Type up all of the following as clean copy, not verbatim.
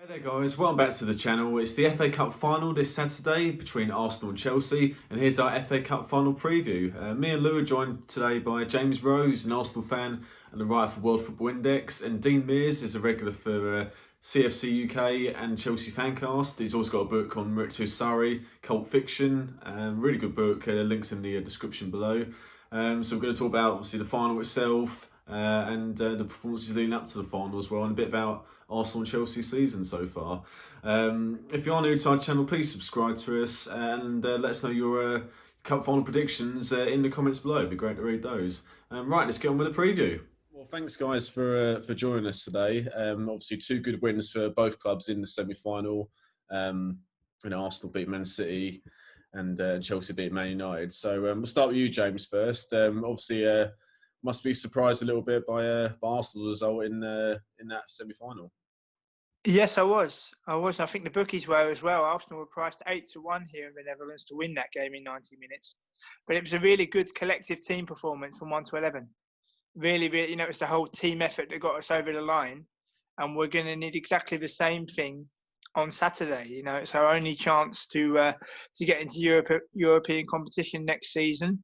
Hey there guys, welcome back to the channel. It's the FA Cup final this Saturday between Arsenal and Chelsea, and here's our FA Cup final preview. Me and Lou are joined today by James Rowe, who's an Arsenal fan and a writer for World Football Index, and Dean Mears is a regular for CFC UK and Chelsea Fancast. He's also got a book on Maurizio Sarri, Cult Fiction, really good book, links in the description below. So we're going to talk about obviously the final itself, and the performances leading up to the final as well, and a bit about Arsenal and Chelsea season so far. If you are new to our channel, please subscribe to us and let us know your cup final predictions in the comments below. It'd be great to read those. Right, let's get on with the preview. Well, thanks guys for joining us today. Obviously, two good wins for both clubs in the semi-final. Arsenal beat Man City and Chelsea beat Man United. So we'll start with you, James, first. Obviously, must be surprised a little bit by Arsenal's result in that semi-final. Yes, I was. I think the bookies were as well. Arsenal were priced 8-1 here in the Netherlands to win that game in 90 minutes. But it was a really good collective team performance from 1 to 11. Really, it was the whole team effort that got us over the line. And we're going to need exactly the same thing on Saturday. It's our only chance to get into European competition next season.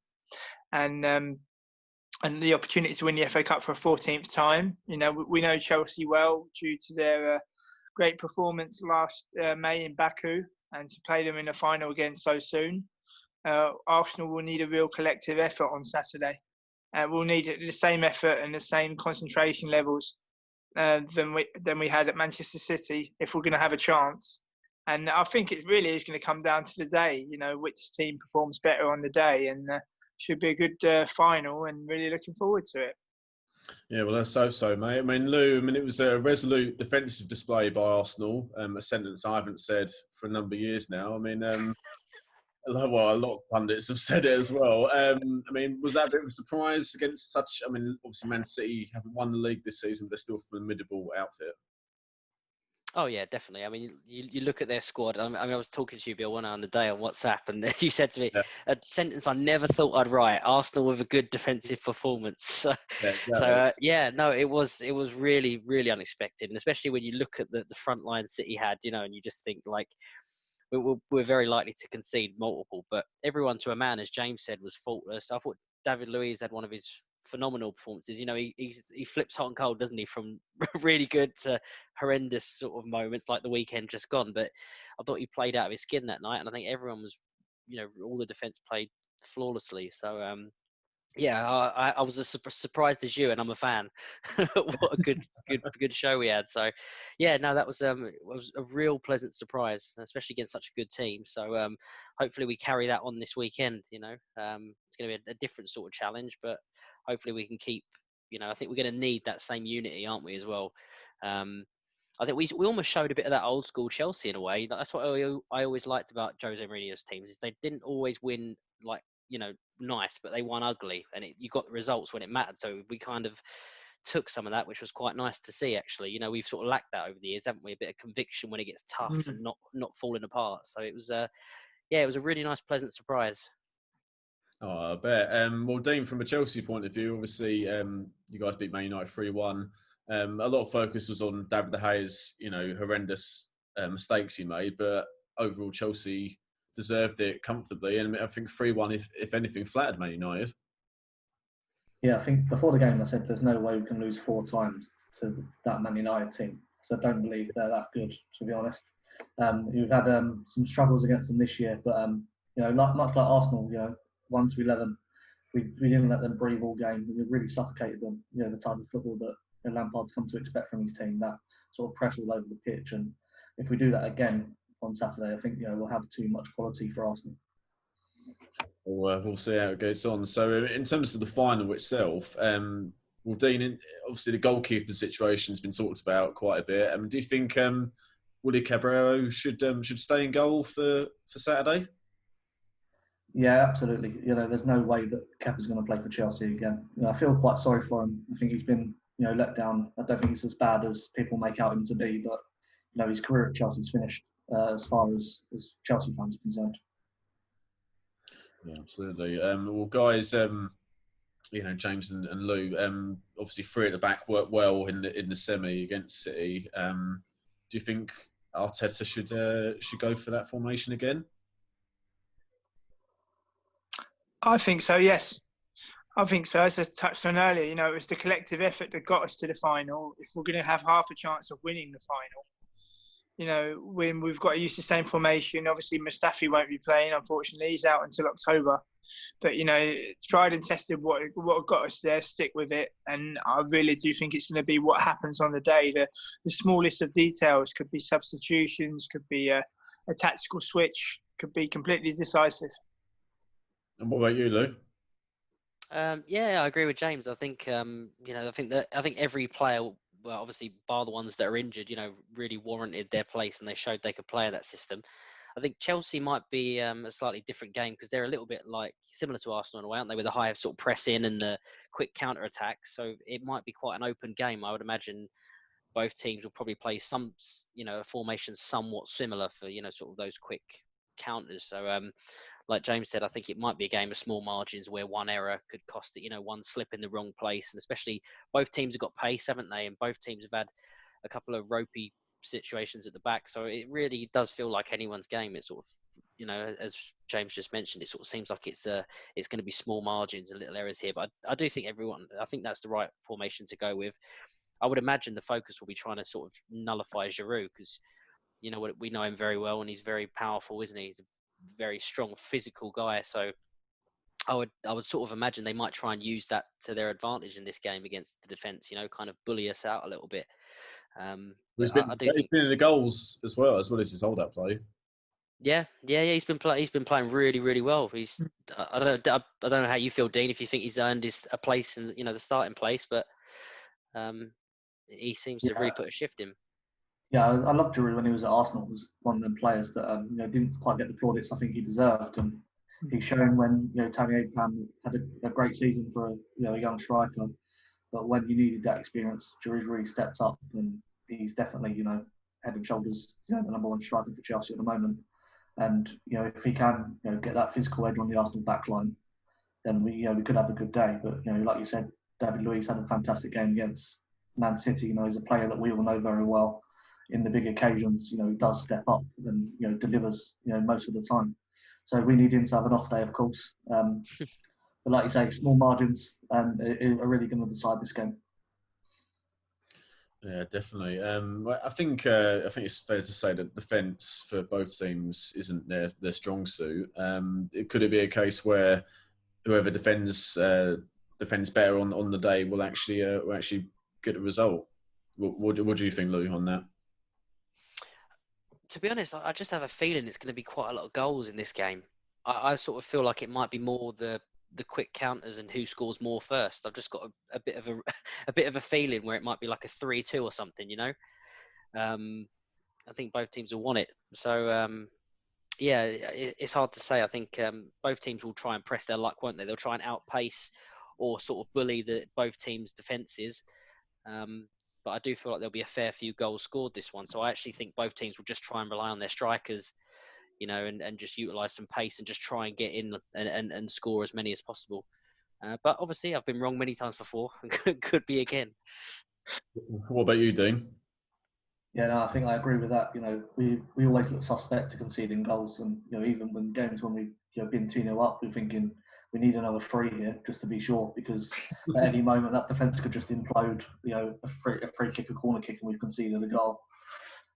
And the opportunity to win the FA Cup for a 14th time. We know Chelsea well due to their great performance last May in Baku, and to play them in the final again so soon. Arsenal will need a real collective effort on Saturday. We'll need the same effort and the same concentration levels than we had at Manchester City if we're going to have a chance. And I think it really is going to come down to the day, which team performs better on the day, and should be a good final, and really looking forward to it. Yeah, well, let's hope so, mate. I mean, Lou, it was a resolute defensive display by Arsenal, a sentence I haven't said for a number of years now. I mean, a lot of pundits have said it as well. Was that a bit of a surprise against such, obviously Man City haven't won the league this season, but they're still a formidable outfit. Oh yeah, definitely. You look at their squad. I was talking to you, Bill, one on the day on WhatsApp, and you said to me a sentence I never thought I'd write: Arsenal with a good defensive performance. It was really, really unexpected, and especially when you look at the front line City had, and you just think like we're very likely to concede multiple. But everyone to a man, as James said, was faultless. I thought David Luiz had one of his phenomenal performances. He flips hot and cold, doesn't he, from really good to horrendous sort of moments like the weekend just gone. But I thought he played out of his skin that night, and I think everyone was, all the defence played flawlessly. So I was as surprised as you, and I'm a fan. What a good show we had. So that was a real pleasant surprise, especially against such a good team. So hopefully we carry that on this weekend. It's going to be a different sort of challenge, but hopefully we can keep. I think we're going to need that same unity, aren't we, as well? I think we almost showed a bit of that old school Chelsea in a way. That's what I always liked about Jose Mourinho's teams, is they didn't always win like nice, but they won ugly, and you got the results when it mattered. So we kind of took some of that, which was quite nice to see, actually. We've sort of lacked that over the years, haven't we? A bit of conviction when it gets tough and not falling apart. So it was a really nice, pleasant surprise. Oh, I bet. Well, Dean, from a Chelsea point of view, obviously, you guys beat Man United 3-1. A lot of focus was on David De Gea's, horrendous mistakes he made, but overall Chelsea deserved it comfortably, and I think 3-1, if anything, flattered Man United. Yeah, I think before the game I said there's no way we can lose 4 times to that Man United team. So I don't believe they're that good, to be honest. We've had some struggles against them this year, but much like Arsenal, 1 to 11, we didn't let them breathe all game. We really suffocated them. The type of football that Lampard's come to expect from his team, that sort of pressure all over the pitch. And if we do that again on Saturday, I think we'll have too much quality for Arsenal. We'll see how it goes on. So in terms of the final itself, Dean, obviously the goalkeeper situation has been talked about quite a bit. Do you think Willy Caballero should stay in goal for Saturday? Yeah, absolutely. There's no way that Kepa's going to play for Chelsea again. I feel quite sorry for him. I think he's been let down. I don't think it's as bad as people make out him to be, but his career at Chelsea's finished as far as Chelsea fans are concerned. Yeah, absolutely. Well, guys, James and Lou, obviously 3 at the back worked well in the semi against City. Do you think Arteta should go for that formation again? I think so, yes. I think so. As I touched on earlier, it was the collective effort that got us to the final. If we're going to have half a chance of winning the final, when we've got to use the same formation, obviously Mustafi won't be playing, unfortunately. He's out until October. But, tried and tested what got us there, stick with it. And I really do think it's going to be what happens on the day. The smallest of details could be substitutions, could be a tactical switch, could be completely decisive. And what about you, Lou? Yeah, I agree with James. I think I think every player, well, obviously bar the ones that are injured, really warranted their place and they showed they could play that system. I think Chelsea might be a slightly different game because they're a little bit similar to Arsenal in a way, aren't they, with the high sort of press in and the quick counter attacks. So it might be quite an open game. I would imagine both teams will probably play some, a formation somewhat similar for, sort of those quick counters. So like James said, I think it might be a game of small margins where one error could cost it, one slip in the wrong place. And especially both teams have got pace, haven't they? And both teams have had a couple of ropey situations at the back. So it really does feel like anyone's game. It's sort of, as James just mentioned, it sort of seems like it's going to be small margins and little errors here. But I do think I think that's the right formation to go with. I would imagine the focus will be trying to sort of nullify Giroud because, we know him very well and he's very powerful, isn't he? He's a very strong physical guy. So I would sort of imagine they might try and use that to their advantage in this game against the defence, kind of bully us out a little bit. He's been in the goals as well as his hold-up play. Yeah, he's been playing really, really well. I don't know how you feel, Dean, if you think he's earned a place in the starting place, but he seems to really put a shift in. Yeah, I loved Giroud when he was at Arsenal. He was one of them players that didn't quite get the plaudits I think he deserved, and he's shown when Tammy Abraham had a great season for a young striker, but when he needed that experience, Giroud really stepped up, and he's definitely head and shoulders the number one striker for Chelsea at the moment. And if he can get that physical edge on the Arsenal backline, then we could have a good day. But like you said, David Luiz had a fantastic game against Man City. He's a player that we all know very well. In the big occasions, he does step up and delivers most of the time. So we need him to have an off day, of course. But like you say, small margins are really going to decide this game. Yeah, definitely. I think it's fair to say that defence for both teams isn't their strong suit. Could it be a case where whoever defends better on the day will actually get a result? What do you think, Lou, on that? To be honest, I just have a feeling it's going to be quite a lot of goals in this game. I sort of feel like it might be more the quick counters and who scores more first. I've just got a bit of a feeling where it might be like a 3-2 or something. I think both teams will want it. So it's hard to say. I think both teams will try and press their luck, won't they? They'll try and outpace or sort of bully both teams' defences. But I do feel like there'll be a fair few goals scored this one. So I actually think both teams will just try and rely on their strikers, and just utilise some pace and just try and get in and score as many as possible. But obviously, I've been wrong many times before. Could be again. What about you, Dean? Yeah, no, I think I agree with that. We always look suspect to conceding goals, and even when games when we've been 2-0 up, we're thinking we need another 3 here just to be sure, because at any moment that defence could just implode. A free kick, a corner kick, and we've conceded a goal.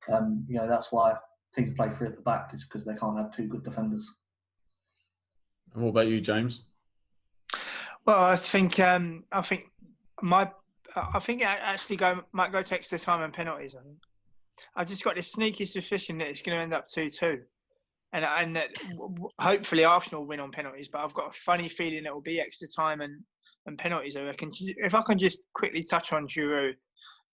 That's why teams play free at the back, is because they can't have two good defenders. And what about you, James? Well, I think it actually might go to extra time and penalties. I just got this sneaky suspicion that it's going to end up 2-2. And that hopefully Arsenal will win on penalties, but I've got a funny feeling it will be extra time and penalties. I reckon. If I can just quickly touch on Giroud,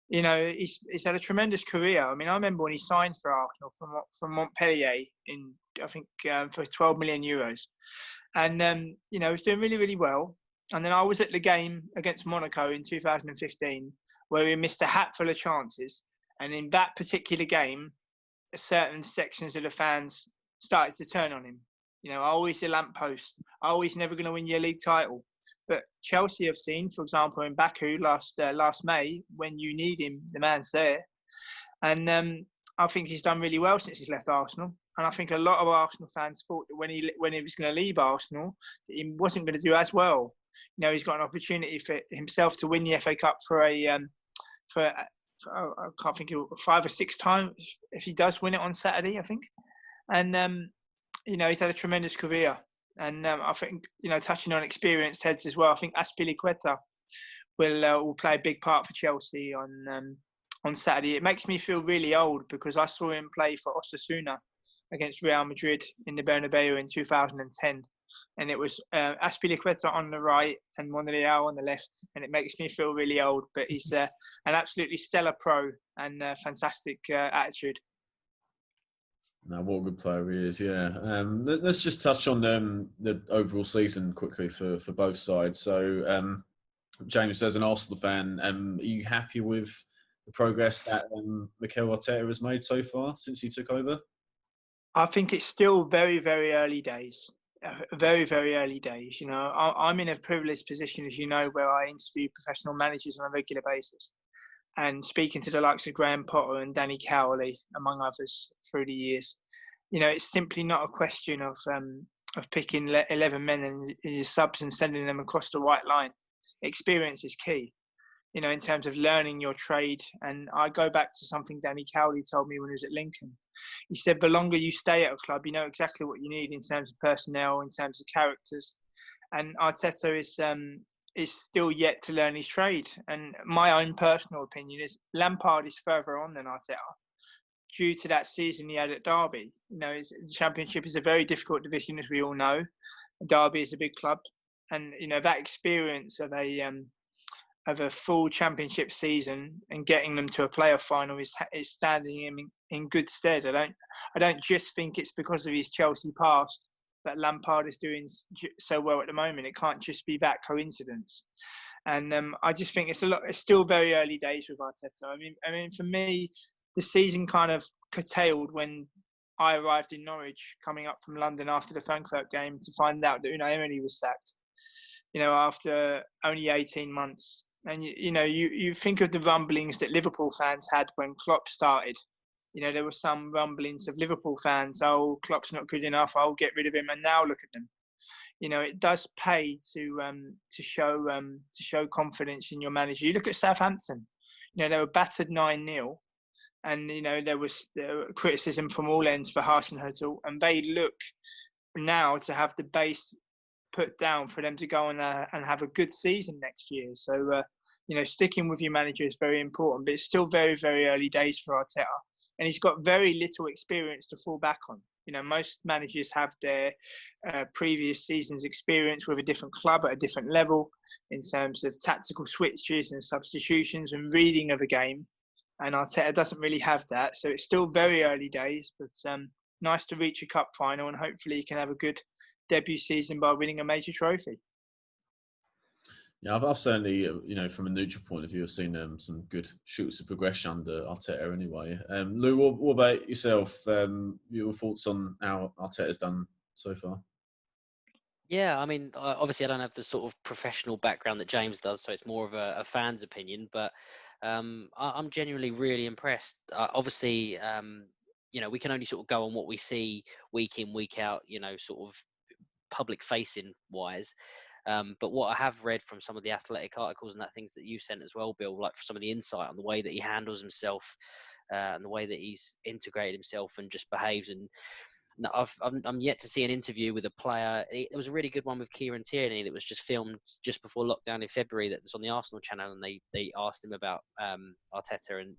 he's had a tremendous career. I mean, I remember when he signed for Arsenal from Montpellier for 12 million euros, and he was doing really, really well. And then I was at the game against Monaco in 2015 where he missed a hatful of chances, and in that particular game, certain sections of the fans started to turn on him. Always a lamppost. Always never going to win your league title. But Chelsea have seen, for example, in Baku last May, when you need him, the man's there. And I think he's done really well since he's left Arsenal. And I think a lot of Arsenal fans thought that when he was going to leave Arsenal, that he wasn't going to do as well. He's got an opportunity for himself to win the FA Cup for I can't think of 5 or 6 times if he does win it on Saturday, I think. And he's had a tremendous career. And I think touching on experienced heads as well, I think Azpilicueta will play a big part for Chelsea on Saturday. It makes me feel really old because I saw him play for Osasuna against Real Madrid in the Bernabeu in 2010. And it was Azpilicueta on the right and Monreal on the left. And it makes me feel really old. But he's an absolutely stellar pro and fantastic attitude. No, what a good player he is, yeah. Let's just touch on the overall season quickly for both sides. So, James, as an Arsenal fan, are you happy with the progress that Mikel Arteta has made so far since he took over? I think it's still very, very early days. Very, very early days. I'm in a privileged position, as you know, where I interview professional managers on a regular basis. And speaking to the likes of Graham Potter and Danny Cowley, among others, through the years, it's simply not a question of picking 11 men and your subs and sending them across the white line. Experience is key, in terms of learning your trade. And I go back to something Danny Cowley told me when he was at Lincoln. He said, the longer you stay at a club, you know exactly what you need in terms of personnel, in terms of characters. And Arteta is still yet to learn his trade. And my own personal opinion is Lampard is further on than Arteta due to that season he had at Derby. The Championship is a very difficult division, as we all know. Derby is a big club. And, that experience of a full Championship season and getting them to a playoff final is standing him in good stead. I don't just think it's because of his Chelsea past that Lampard is doing so well at the moment. It can't just be that coincidence. And I just think it's still very early days with Arteta. I mean, for me, the season kind of curtailed when I arrived in Norwich, coming up from London after the Frankfurt game to find out that Unai Emery was sacked. After only 18 months. And you think of the rumblings that Liverpool fans had when Klopp started. There were some rumblings of Liverpool fans, oh, Klopp's not good enough, I'll get rid of him. And now look at them. It does pay to show confidence in your manager. You look at Southampton. They were battered 9-0, and there was criticism from all ends for Hasenhüttl, and they look now to have the base put down for them to go and have a good season next year. So sticking with your manager is very important, but it's still very, very early days for Arteta. And he's got very little experience to fall back on. Most managers have their previous season's experience with a different club at a different level in terms of tactical switches and substitutions and reading of a game. And Arteta doesn't really have that. So it's still very early days, but nice to reach a cup final, and hopefully he can have a good debut season by winning a major trophy. Yeah, I've certainly, from a neutral point of view, I've seen some good shoots of progression under Arteta anyway. Lou, what about yourself? Your thoughts on how Arteta's done so far? Yeah, I mean, obviously I don't have the sort of professional background that James does, so it's more of a fan's opinion, but I'm genuinely really impressed. Obviously, we can only sort of go on what we see week in, week out, sort of public facing wise. But what I have read from some of the Athletic articles and that things that you sent as well, Bill, like for some of the insight on the way that he handles himself and the way that he's integrated himself and just behaves. And I'm yet to see an interview with a player. There was a really good one with Kieran Tierney that was just filmed just before lockdown in February that was on the Arsenal channel, and they asked him about Arteta, and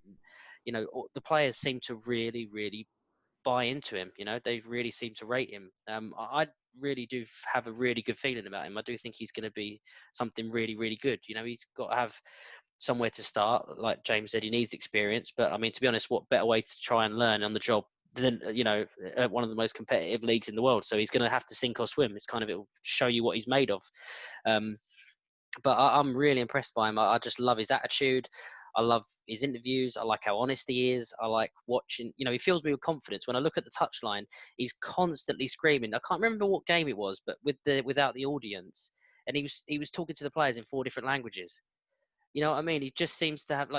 the players seem to really, really buy into him. They really seem to rate him. I really do have a really good feeling about him. I do think he's going to be something really, really good. He's got to have somewhere to start. Like James said, he needs experience. But I mean, to be honest, what better way to try and learn on the job than at one of the most competitive leagues in the world? So he's going to have to sink or swim. It'll show you what he's made of. But I'm really impressed by him. I just love his attitude. I love his interviews. I like how honest he is. I like watching, he fills me with confidence. When I look at the touchline, he's constantly screaming. I can't remember what game it was, but without the audience. And he was talking to the players in 4 different languages. You know what I mean? He just seems to have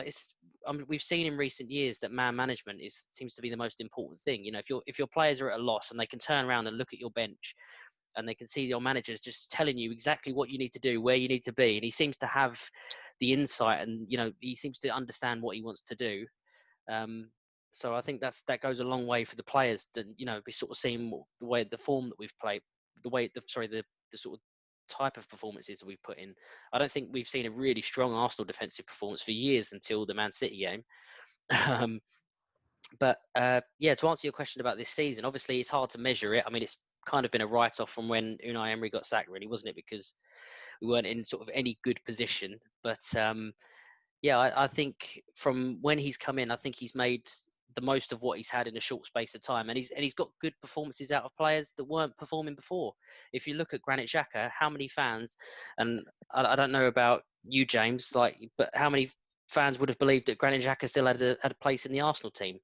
we've seen in recent years that man management seems to be the most important thing. You know, if your players are at a loss and they can turn around and look at your bench and they can see your manager's just telling you exactly what you need to do, where you need to be, and he seems to have the insight, and you know, he seems to understand what he wants to do. So I think that goes a long way for the players to, you know, be sort of seeing the form that we've played, the sort of type of performances that we've put in. I don't think we've seen a really strong Arsenal defensive performance for years until the Man City game. But to answer your question about this season, obviously it's hard to measure it. I mean, it's kind of been a write-off from when Unai Emery got sacked, really, wasn't it? Because we weren't in sort of any good position. But I think from when he's come in, I think he's made the most of what he's had in a short space of time, and he's got good performances out of players that weren't performing before. If you look at Granit Xhaka, how many fans, and I don't know about you, James, but how many fans would have believed that Granit Xhaka still had a place in the Arsenal team?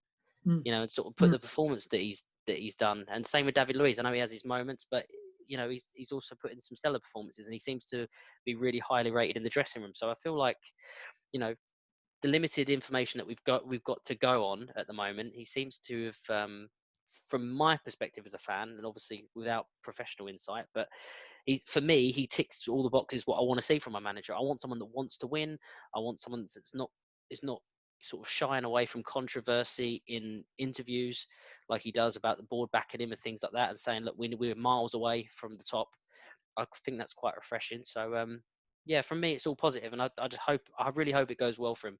You know, and sort of put the performance that he's done. And same with David Luiz. I know he has his moments, but you know, he's also put in some stellar performances, and he seems to be really highly rated in the dressing room. So I feel like, you know, the limited information that we've got to go on at the moment, he seems to have, from my perspective as a fan, and obviously without professional insight, but for me, he ticks all the boxes what I want to see from my manager. I want someone that wants to win. I want someone that's not sort of shying away from controversy in interviews like he does about the board backing him and things like that, and saying, look, we're miles away from the top. I think that's quite refreshing. So from me, it's all positive, and I really hope it goes well for him.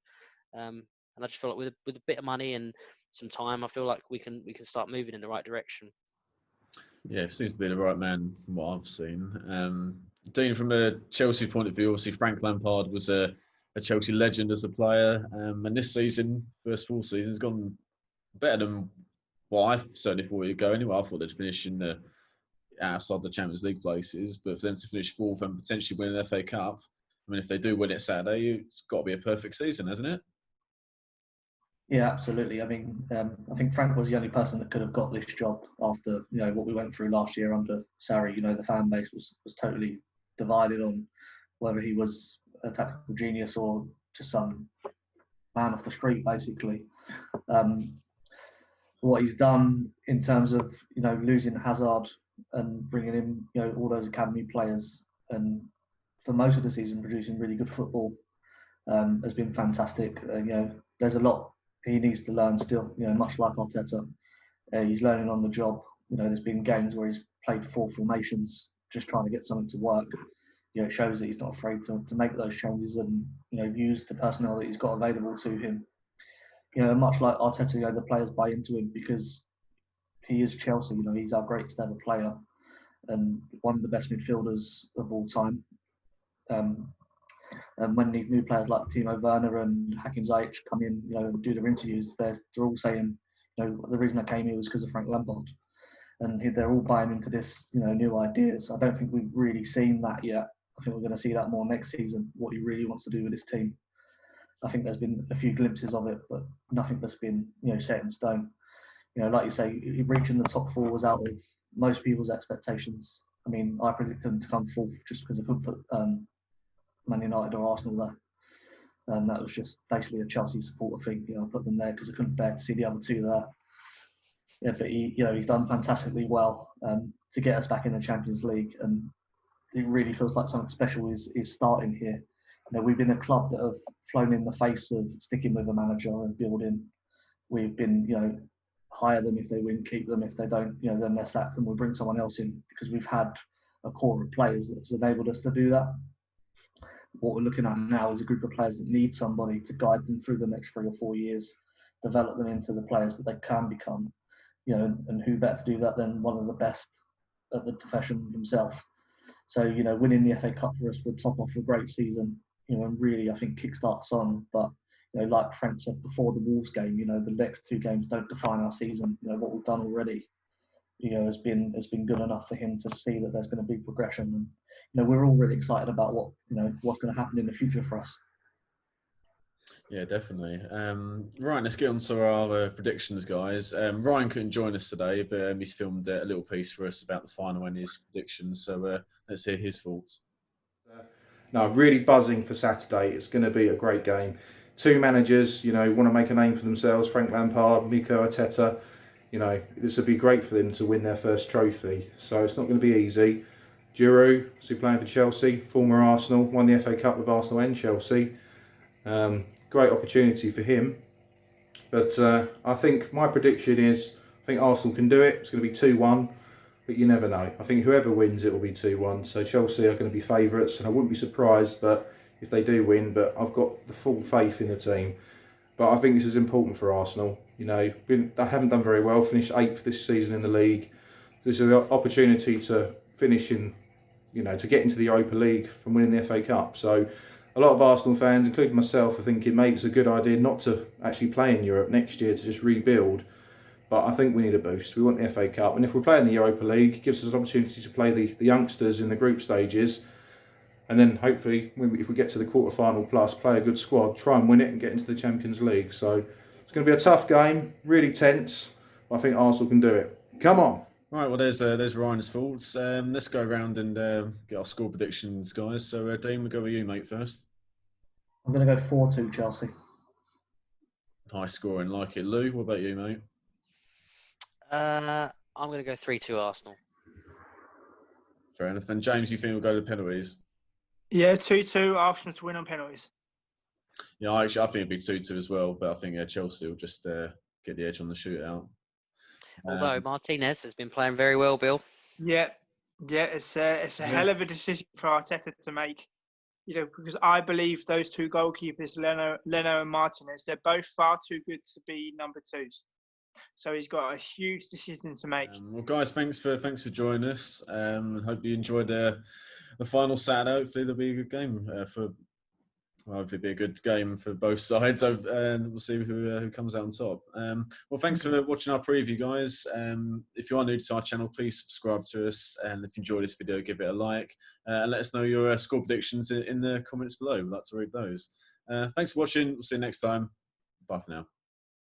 And I just feel like with a bit of money and some time, I feel like we can start moving in the right direction. Yeah, seems to be the right man from what I've seen. Dean, from a Chelsea point of view, obviously Frank Lampard was a Chelsea legend as a player, and this season, first full season, has gone better than what I certainly thought it'd go. Anyway, I thought they'd finish in the outside the Champions League places, but for them to finish fourth and potentially win an FA Cup, I mean, if they do win it Saturday, it's got to be a perfect season, hasn't it? Yeah, absolutely. I mean, I think Frank was the only person that could have got this job after, you know, what we went through last year under Sarri. You know, the fan base was totally divided on whether he was a tactical genius or just some man off the street, basically. What he's done in terms of, you know, losing Hazard and bringing in, you know, all those academy players, and for most of the season producing really good football, has been fantastic. You know, there's a lot he needs to learn still, you know, much like Arteta. He's learning on the job. You know, there's been games where he's played four formations just trying to get something to work. You know, it shows that he's not afraid to make those changes and, you know, use the personnel that he's got available to him. You know, much like Arteta, you know, the players buy into him because he is Chelsea. You know, he's our greatest ever player and one of the best midfielders of all time. And when these new players like Timo Werner and Hakim Ziyech come in, you know, and do their interviews, they're all saying, you know, the reason I came here was because of Frank Lampard. And they're all buying into this, you know, new ideas. I don't think we've really seen that yet. I think we're going to see that more next season, what he really wants to do with his team. I think there's been a few glimpses of it, but nothing that's been, you know, set in stone. You know, like you say, reaching the top four was out of most people's expectations. I mean, I predicted them to come fourth just because I couldn't put Man United or Arsenal there. And that was just basically a Chelsea supporter thing. You know, I put them there because I couldn't bear to see the other two there. Yeah, but he's done fantastically well to get us back in the Champions League, and it really feels like something special is starting here. You know, we've been a club that have flown in the face of sticking with a manager and building. We've been, you know, hire them if they win, keep them if they don't, you know, then they're sacked and we'll bring someone else in because we've had a core of players that's enabled us to do that. What we're looking at now is a group of players that need somebody to guide them through the next 3 or 4 years, develop them into the players that they can become. You know, and who better to do that than one of the best at the profession himself. So, you know, winning the FA Cup for us would top off a great season, you know, and really, I think, kickstarts on. But, you know, like Frank said before the Wolves game, you know, the next 2 games don't define our season. You know, what we've done already, you know, has been good enough for him to see that there's going to be progression. And, you know, we're all really excited about what's going to happen in the future for us. Yeah, definitely. Right, let's get on to our predictions, guys. Ryan couldn't join us today, but he's filmed a little piece for us about the final and his predictions. So let's hear his thoughts. No, really buzzing for Saturday. It's going to be a great game. two managers, want to make a name for themselves, Frank Lampard, Mikel Arteta. This would be great for them to win their first trophy. So it's not going to be easy. Giroud, who's playing for Chelsea, former Arsenal, won the FA Cup with Arsenal and Chelsea. Great opportunity for him. But I think my prediction is, I think Arsenal can do it. It's going to be 2-1, but you never know. I think whoever wins, it will be 2-1. So Chelsea are going to be favourites, and I wouldn't be surprised if they do win, but I've got the full faith in the team. But I think this is important for Arsenal. They haven't done very well, finished 8th this season in the league. This is an opportunity to finish in, to get into the Europa League from winning the FA Cup. So a lot of Arsenal fans, including myself, are thinking maybe it's a good idea not to actually play in Europe next year, to just rebuild. But I think we need a boost. We want the FA Cup. And if we play in the Europa League, it gives us an opportunity to play the youngsters in the group stages. And then hopefully, if we get to the quarter-final plus, play a good squad, try and win it and get into the Champions League. So it's going to be a tough game, really tense. But I think Arsenal can do it. Come on. Right, well, there's Ryan's thoughts. Let's go around and get our score predictions, guys. So, Dean, we'll go with you, mate, first. I'm going to go 4-2 Chelsea. High scoring, like it. Lou, what about you, mate? I'm going to go 3-2 Arsenal. Fair enough. And James, you think we'll go to penalties? Yeah, 2-2 Arsenal to win on penalties. Yeah, I think it'd be 2-2 as well, but I think Chelsea will just get the edge on the shootout. Although Martinez has been playing very well, Bill. Yeah, it's a hell of a decision for Arteta to make. Because I believe those two goalkeepers, Leno and Martinez, they're both far too good to be number twos. So he's got a huge decision to make. Well, guys, thanks for joining us. Hope you enjoyed the final Saturday. Hopefully, there'll be a good game hopefully, be a good game for both sides. And we'll see who comes out on top. Well, thanks for watching our preview, guys. If you are new to our channel, please subscribe to us. And if you enjoyed this video, give it a like. And let us know your score predictions in the comments below. We'd like to read those. Thanks for watching. We'll see you next time. Bye for now.